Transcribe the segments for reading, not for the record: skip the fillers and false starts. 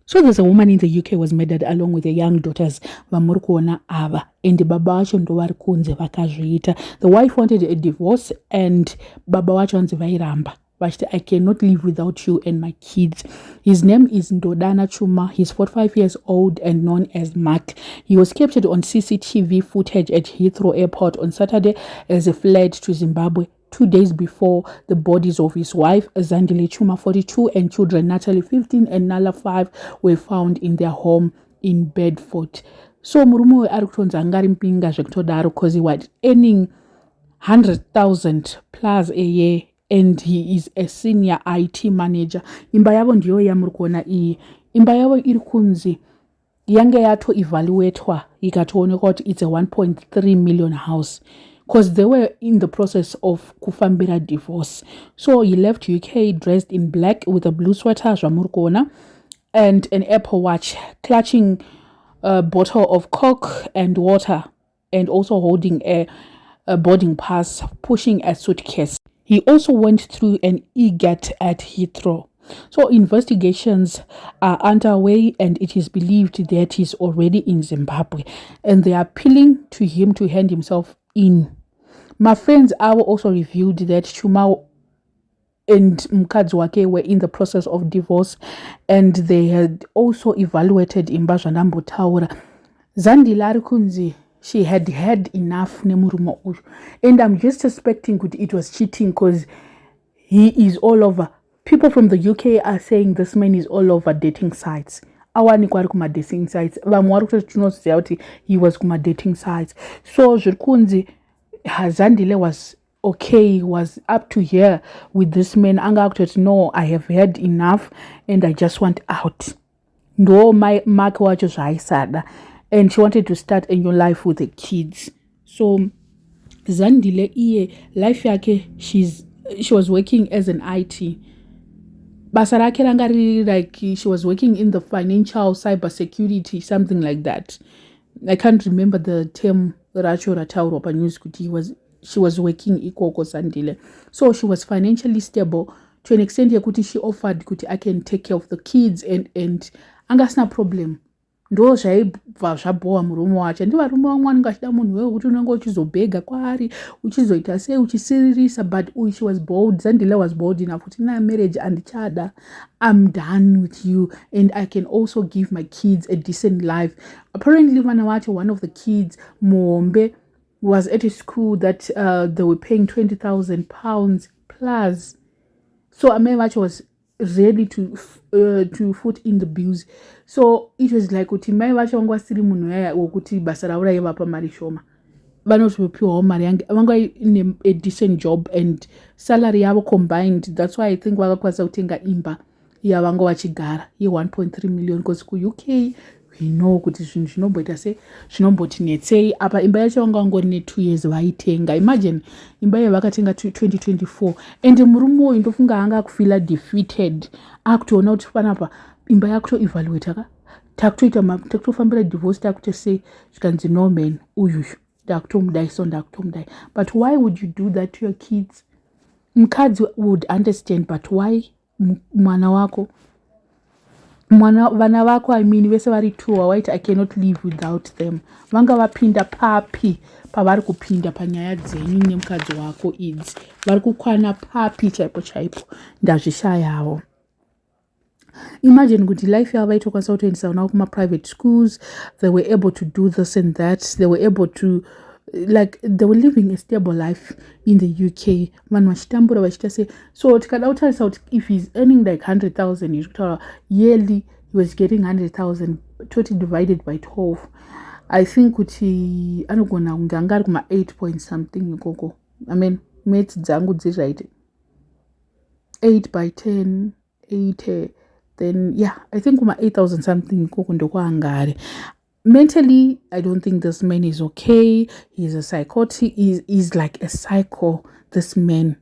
So there's a woman in the UK was murdered along with the young daughters vamurikuona ava, and baba vacho ndovari kunze vakazviita. The wife wanted a divorce and baba vacho vanzi vairamba vachiti, I cannot live without you and my kids. His name is Ndodana Chuma. He's 45 years old and known as Mark. He was captured on CCTV footage at Heathrow Airport on Saturday as he fled to Zimbabwe 2 days before the bodies of his wife, Zandile Chuma, 42, and children, Natalie, 15, and Nala, 5, were found in their home in Bedford. So murume arikutonza angari mpinga zvekutodaro because he was earning 100,000 plus a year and he is a senior IT manager. Imba yavo ndiyo yamurikuona iyi. Imba yavo iri kunzi yange yato evaluatwa ikatoonekwa kuti it's a 1.3 million house because they were in the process of kufambira divorce. So he left UK dressed in black with a blue sweater zvamurikuona and an Apple Watch, clutching a bottle of Coke and water, and also holding a boarding pass, pushing a suitcase. He also went through an e-gate at Heathrow. So investigations are underway and it is believed that he's already in Zimbabwe and they are appealing to him to hand himself in. My friends also revealed that Chuma and mukadzi wake were in the process of divorce and they had also evaluated imba zvanambotaura. Zandile arikunzi she had had enough nemurume uyu, and I'm just suspecting that it was cheating because he is all over. People from the UK are saying this man is all over dating sites. Awanikwa ari kuma-dating sites. Vamwe vari kutoti tinoziva kuti he was kuma-dating sites. So zvirikunzi Zandile was okay, was up to here with this man. Anga kutoti no, I have had enough and I just want out. Ndo Mark wacho zvaaisada. And she wanted to start a new life with the kids. So Zandile iye life yake, she was working as an IT. Basa rake ranga riri like she was working in the financial cyber security, something like that. I can't remember the term racho rataurwa panews kuti she was working ikoko Zandile. So she was financially stable to an extent yekuti she offered kuti I can take care of the kids and angasina problem. Ndo zvaibva zvabhowa murume wacho. Ndi varume vamwe anenge achida munhu wewe kuti unenge uchizobhega kwaari uchizoita sei uchisiririsa, but she was bold. Zandile was bold enough kuti na marriage andichada, I'm done with you and I can also give my kids a decent life. Apparently vana vacho, one of the kids Muombe was at a school that they were paying £20,000 plus. So amai vacho was ready to foot in the bills. So it was like kuti mai vacho vanga vasiri munhu yaya wokuti basa ravo raivapa mari shoma, vanotopiwawo mari yange vanga ine a decent job and salary yavo combined. That's why I think vakakwanisa kutenga imba yavanga vachigara ye1.3 million because ku-UK we know kuti zvinhu zvinomboita sei, zvinombotinetsei. Apa imba yacho vanga vangori ne2 years vaitenga. Imagine imba iyo vakatenga 2024 and murume uyu ndofunga hanga akufila defeated, akutoona kuti panapa imba yakutoevaluate takutofambira divorce, takutosei zvikanzi no man uyu ndakutomudai, so ndakutomudai. But why would you do that to your kids? Mukadzi would understand, but why mwana wako, vana vako, I mean vese vari two, waiti I cannot live without them. Vanga vapinda papi pavari kupinda panyaya dzenyu nemukadzi wako idzi, vari kukwana papi chaipo chaipo, ndazvishayavo. Imagine kuti life yavo vaitokwanisa kutoendesa vana vavo kuma-private schools. They were able to do this and that. They were able to, like, they were living a stable life in the UK. Vanhu vachitambura vachita sei. So tikada kutarisa kuti if he's earning like 100,000 yearly, he was getting 100,000 totally divided by 12. I think kuti anogona kunge anga ari kuma 8 point something ikoko. I mean maths dzangu dziri right, 8 by 10 8 then yeah, I think kuma 8,000 something ikoko ndokwaangari. Mentally, I don't think this man is okay. He's a psychotic. He's like a psycho, this man.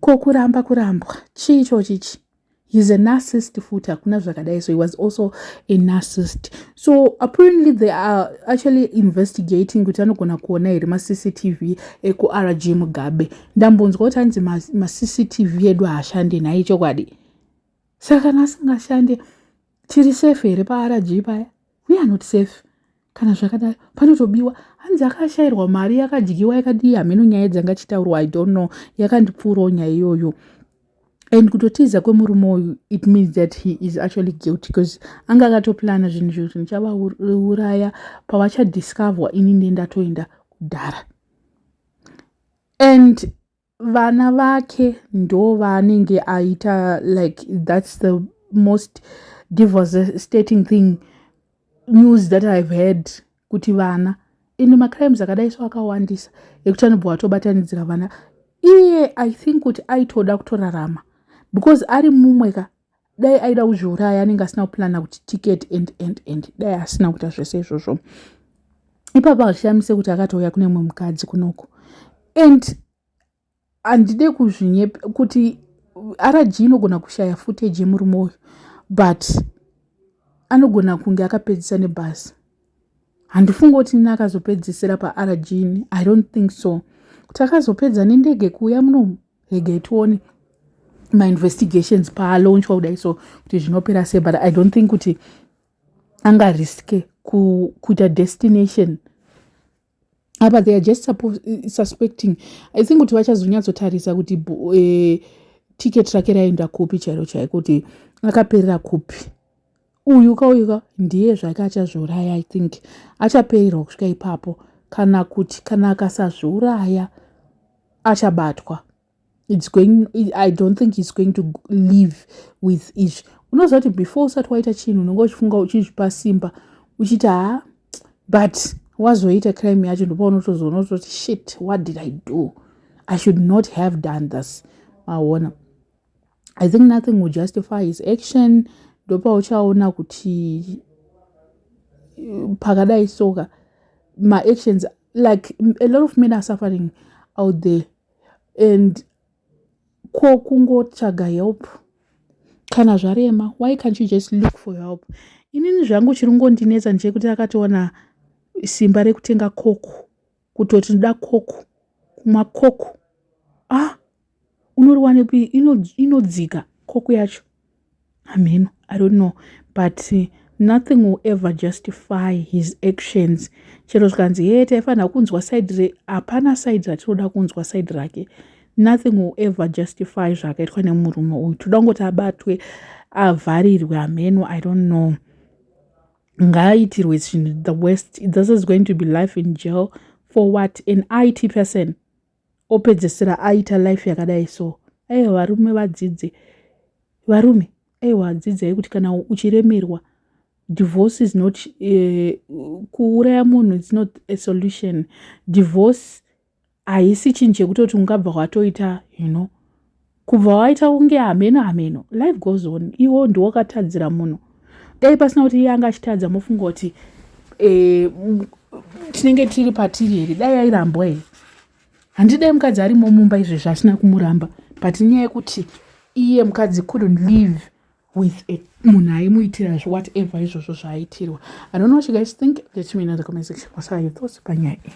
Kurambwa. Chichi. He's a narcissist futa. So he was also a narcissist. So apparently they are actually investigating kutano kona kuona iri ma-CCTV eku RG Mugabe. Ndambonzwa kuti anzi ma-CCTV edu ashande naicho kwadi. Saka nasingashande, tiri safe here paRG paya? We are not safe. Kana zvakadaro panotobiwa hanzi akashayirwa mari yakadyiwa yakadii hameno nyaya dzanga chitaurwa I don't know yakandipfuurawo nyaya iyoyo. And kutotiza kwemurume uyu it means that he is actually guilty because anga akatoplana zvinhu zvekuti ndichavauraya pavachadiscoverwa ini ndendatoenda kudhara. And vana vake ndo vanenge aita like that's the most devastating thing news that I've heard kuti vana ine macrimes akadai so akawandisa ekuti anobva atobatanidzira vana iye I think kuti aitoda kutorarama because ari mumweka dai aida kuzviuraya anenge asina kuplana kuti ticket and dai asina kuita zvese izvozvo. Ipapo azvishamise kuti akatouya kune mumwe mukadzi kunoko and handide kuzvinyepa kuti RG inogona kushaya footage yemurume uyu but anogona kunge akapedzisa nebhazi. Handifunga kuti nini akazopedzisira paRG ini. I don't think so. Kuti akazopedza nendege kuuya munomu rege tione ma-investigations paalaunchwa kudai so kuti zvinopera sei but I don't think kuti angariske kuita destination. But they are just suspecting. I think kuti vachazonyatsotarisa kuti ticket rake raenda kupi chairo chaiko kuti akaperera kupi. Uyuka ndiye zvake achazviuraya. I think achapererwa kusvika ipapo kana kuti kana akasazviuraya achabatwa. I don't think he's going to live with it. Unoziva kuti before usati waita chinhu unenge uchifunga uchizvipa simba uchiti but wazoita crime yacho ndipo unotozoona kuti shit, what did I do? I should not have done this. Maona. I think nothing will justify his action. Ndopa uchaona kuti pakadai soka my actions, like a lot of men are suffering out there and kungotsvaga help kana zvarema. Why can't you just look for help? Inini zvangu chirongondinetsa ndechekuti akatoona simba rekutenga koko kutoti ndoda koko kumwa koko unoriwanepi inodzika koko yacho. Amen. I don't know but nothing will ever justify his actions. Chero zvikanzi taifanira kunzwa side hapana side ratinoda kunzwa side rake. Nothing will ever justify zvakaitwa nemurume uyu. Toda kungoti abatwe avharirwe ameno. I don't know. Ngaitirwe zvinhu the worst. This is going to be life in jail for what? An IT person opedzesera aita life yakadai so. Varume vadzidze. Varume dzidzai kuti kana uchiremerwa divorce is not kuuraya munhu is not a solution. Divorce haisi chinhu chekutoti ungabva watoita kubva waita unge hameno life goes on. Iwo ndiwo wakatadzira munhu. Dai pasina kuti iye anga achitadza mofunga kuti tinenge tiri patiri here dai airambwa here. Handidai mukadzi arimo mumba izvezvi asina kumuramba but nyaya yekuti iye mukadzi couldn't live with munhu aimuitira whatever izvozvo zvaaitirwa. I don't know what you guys think. Let me know in the comment section. What are your thoughts panyaya iyi?